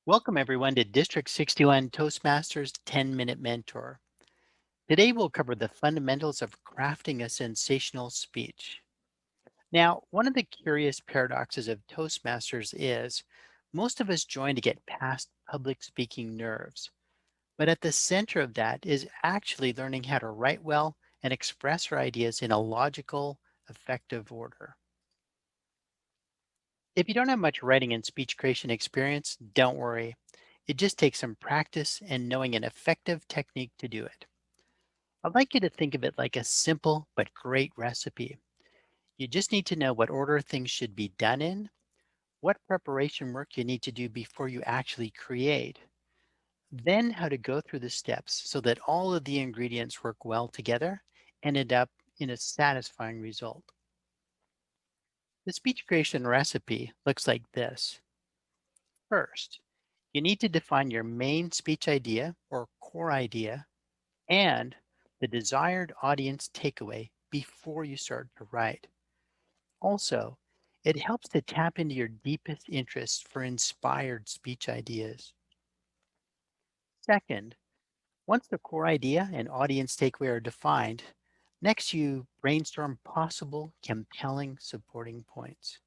Welcome everyone to District 61 Toastmasters 10-Minute Mentor. Today we'll cover the fundamentals of crafting a sensational speech. Now, one of the curious paradoxes of Toastmasters is most of us join to get past public speaking nerves, but at the center of that is actually learning how to write well and express our ideas in a logical, effective order. If you don't have much writing and speech creation experience, don't worry. It just takes some practice and knowing an effective technique to do it. I'd like you to think of it like a simple but great recipe. You just need to know what order things should be done in, what preparation work you need to do before you actually create, then how to go through the steps so that all of the ingredients work well together and end up in a satisfying result. The speech creation recipe looks like this. First, you need to define your main speech idea or core idea and the desired audience takeaway before you start to write. Also, it helps to tap into your deepest interests for inspired speech ideas. Second, once the core idea and audience takeaway are defined, next you brainstorm possible compelling supporting points.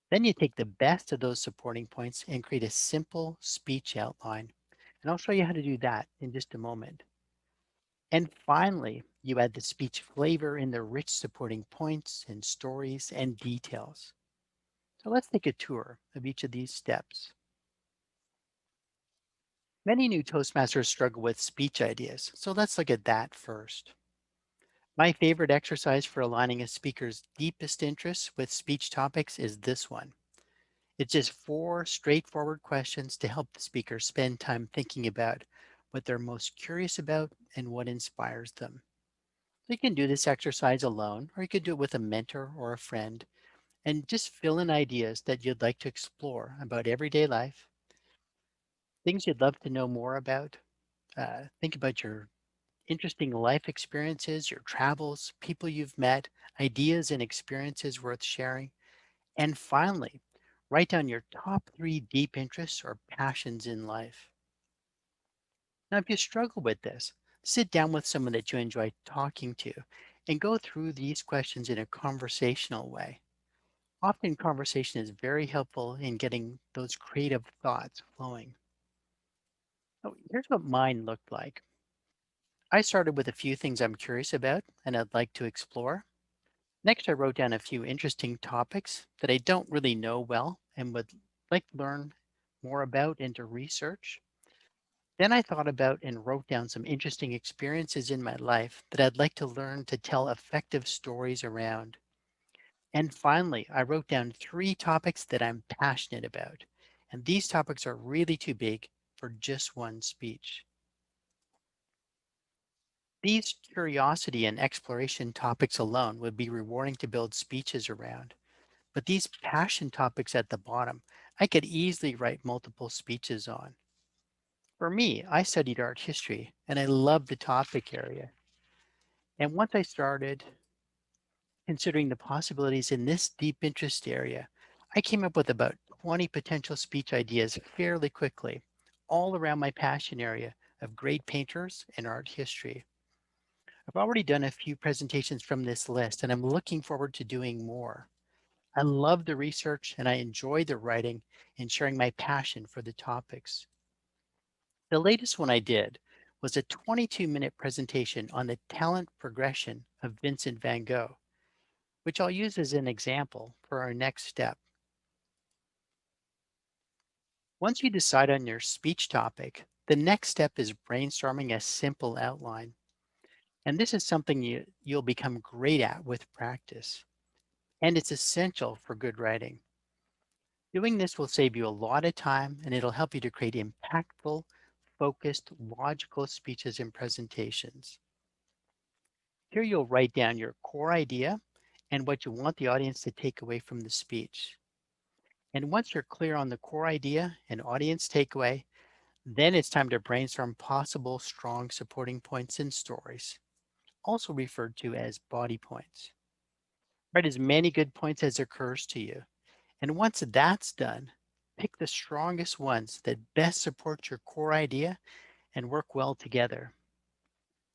Then you take the best of those supporting points and create a simple speech outline. And I'll show you how to do that in just a moment. And finally, you add the speech flavor in the rich supporting points and stories and details. So let's take a tour of each of these steps. Many new Toastmasters struggle with speech ideas, so let's look at that first. My favorite exercise for aligning a speaker's deepest interests with speech topics is this one. It's just four straightforward questions to help the speaker spend time thinking about what they're most curious about and what inspires them. You can do this exercise alone, or you could do it with a mentor or a friend, and just fill in ideas that you'd like to explore about everyday life, things you'd love to know more about. Think about your interesting life experiences, your travels, people you've met, ideas and experiences worth sharing. And finally, write down your top three deep interests or passions in life. Now, if you struggle with this, sit down with someone that you enjoy talking to and go through these questions in a conversational way. Often, conversation is very helpful in getting those creative thoughts flowing. So, here's what mine looked like. I started with a few things I'm curious about and I'd like to explore. Next, I wrote down a few interesting topics that I don't really know well and would like to learn more about and to research. Then I thought about and wrote down some interesting experiences in my life that I'd like to learn to tell effective stories around. And finally, I wrote down three topics that I'm passionate about. And these topics are really too big for just one speech. These curiosity and exploration topics alone would be rewarding to build speeches around. But these passion topics at the bottom, I could easily write multiple speeches on. For me, I studied art history and I love the topic area. And once I started considering the possibilities in this deep interest area, I came up with about 20 potential speech ideas fairly quickly, all around my passion area of great painters and art history. I've already done a few presentations from this list and I'm looking forward to doing more. I love the research and I enjoy the writing and sharing my passion for the topics. The latest one I did was a 22-minute presentation on the talent progression of Vincent van Gogh, which I'll use as an example for our next step. Once you decide on your speech topic, the next step is brainstorming a simple outline. And this is something you'll become great at with practice. And it's essential for good writing. Doing this will save you a lot of time and it'll help you to create impactful, focused, logical speeches and presentations. Here you'll write down your core idea and what you want the audience to take away from the speech. And once you're clear on the core idea and audience takeaway, then it's time to brainstorm possible strong supporting points and stories, also referred to as body points. Write as many good points as occurs to you. And once that's done, Pick the strongest ones that best support your core idea and work well together.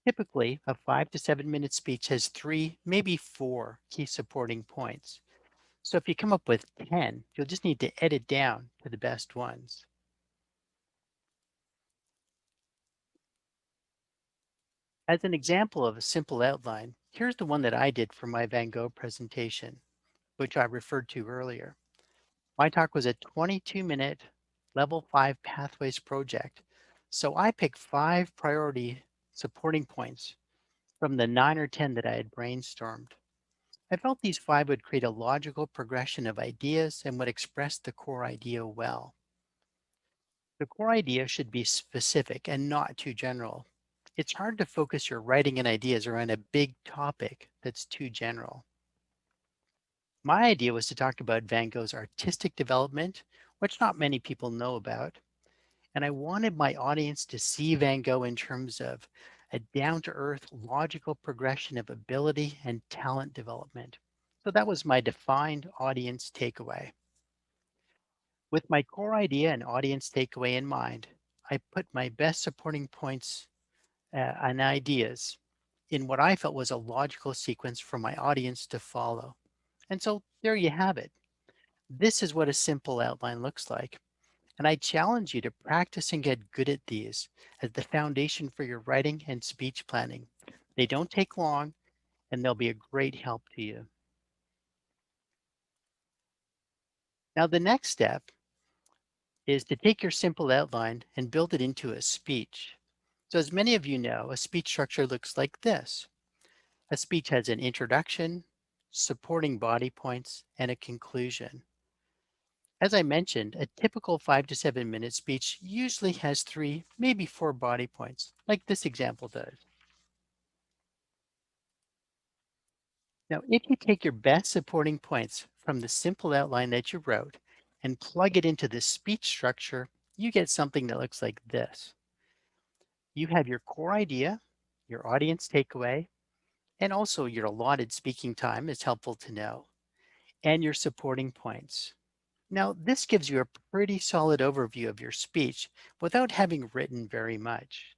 Typically, a 5 to 7 minute speech has three, maybe four key supporting points. So if you come up with 10, you'll just need to edit down to the best ones. As an example of a simple outline, here's the one that I did for my Van Gogh presentation, which I referred to earlier. My talk was a 22-minute level 5 pathways project. So I picked 5 priority supporting points from the 9 or 10 that I had brainstormed. I felt these 5 would create a logical progression of ideas and would express the core idea well. The core idea should be specific and not too general. It's hard to focus your writing and ideas around a big topic that's too general. My idea was to talk about Van Gogh's artistic development, which not many people know about. And I wanted my audience to see Van Gogh in terms of a down to earth, logical progression of ability and talent development. So that was my defined audience takeaway. With my core idea and audience takeaway in mind, I put my best supporting points and ideas in what I felt was a logical sequence for my audience to follow. And so there you have it. This is what a simple outline looks like. And I challenge you to practice and get good at these as the foundation for your writing and speech planning. They don't take long and they'll be a great help to you. Now, the next step is to take your simple outline and build it into a speech. So, as many of you know, a speech structure looks like this. A speech has an introduction, supporting body points, and a conclusion. As I mentioned, a typical 5 to 7 minute speech usually has 3, maybe 4 body points, like this example does. Now, if you take your best supporting points from the simple outline that you wrote and plug it into the speech structure, you get something that looks like this. You have your core idea, your audience takeaway, and also your allotted speaking time is helpful to know, and your supporting points. Now, this gives you a pretty solid overview of your speech without having written very much.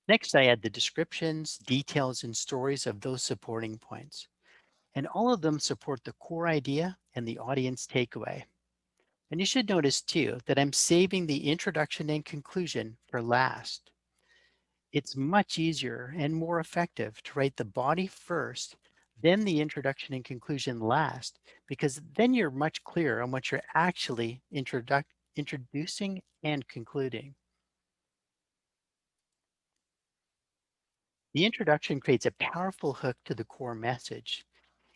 Next, I add the descriptions, details, and stories of those supporting points. And all of them support the core idea and the audience takeaway. And you should notice too that I'm saving the introduction and conclusion for last. It's much easier and more effective to write the body first, then the introduction and conclusion last, because then you're much clearer on what you're actually introducing and concluding. The introduction creates a powerful hook to the core message.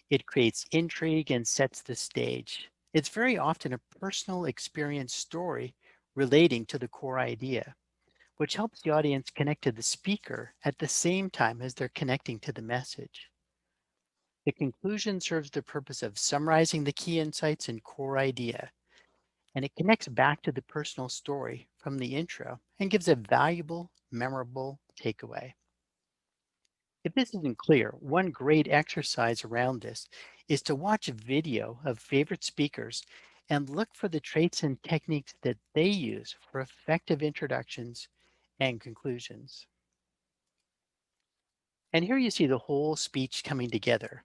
It creates intrigue and sets the stage. It's very often a personal experience story relating to the core idea, which helps the audience connect to the speaker at the same time as they're connecting to the message. The conclusion serves the purpose of summarizing the key insights and core idea, and it connects back to the personal story from the intro and gives a valuable, memorable takeaway. If this isn't clear, one great exercise around this is to watch a video of favorite speakers and look for the traits and techniques that they use for effective introductions and conclusions. And here you see the whole speech coming together,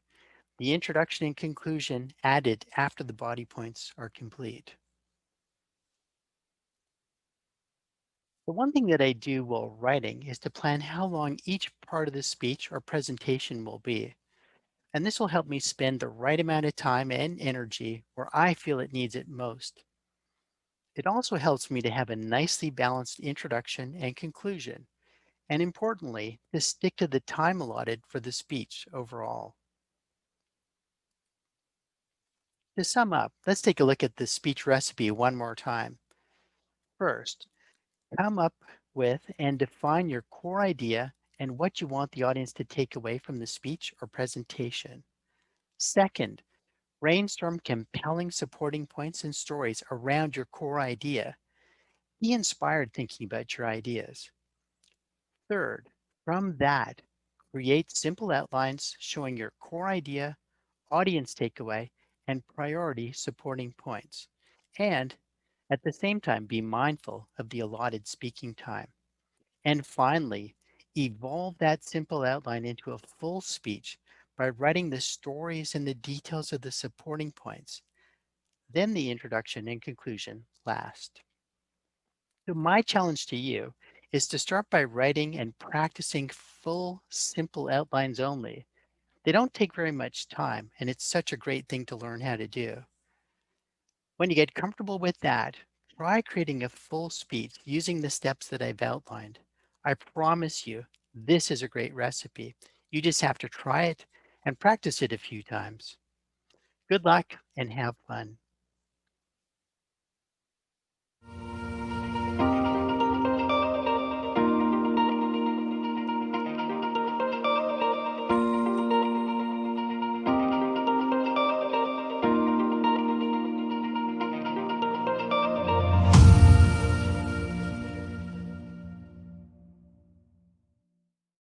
the introduction and conclusion added after the body points are complete. The one thing that I do while writing is to plan how long each part of the speech or presentation will be. And this will help me spend the right amount of time and energy where I feel it needs it most. It also helps me to have a nicely balanced introduction and conclusion, and importantly, to stick to the time allotted for the speech overall. To sum up, let's take a look at the speech recipe one more time. First, come up with and define your core idea and what you want the audience to take away from the speech or presentation. Second, brainstorm compelling supporting points and stories around your core idea. Be inspired thinking about your ideas. Third, from that, create simple outlines showing your core idea, audience takeaway, and priority supporting points. And at the same time, be mindful of the allotted speaking time. And finally, evolve that simple outline into a full speech by writing the stories and the details of the supporting points. Then the introduction and conclusion last. So, my challenge to you is to start by writing and practicing full, simple outlines only. They don't take very much time, and it's such a great thing to learn how to do. When you get comfortable with that, try creating a full speech using the steps that I've outlined. I promise you, this is a great recipe. You just have to try it and practice it a few times. Good luck and have fun.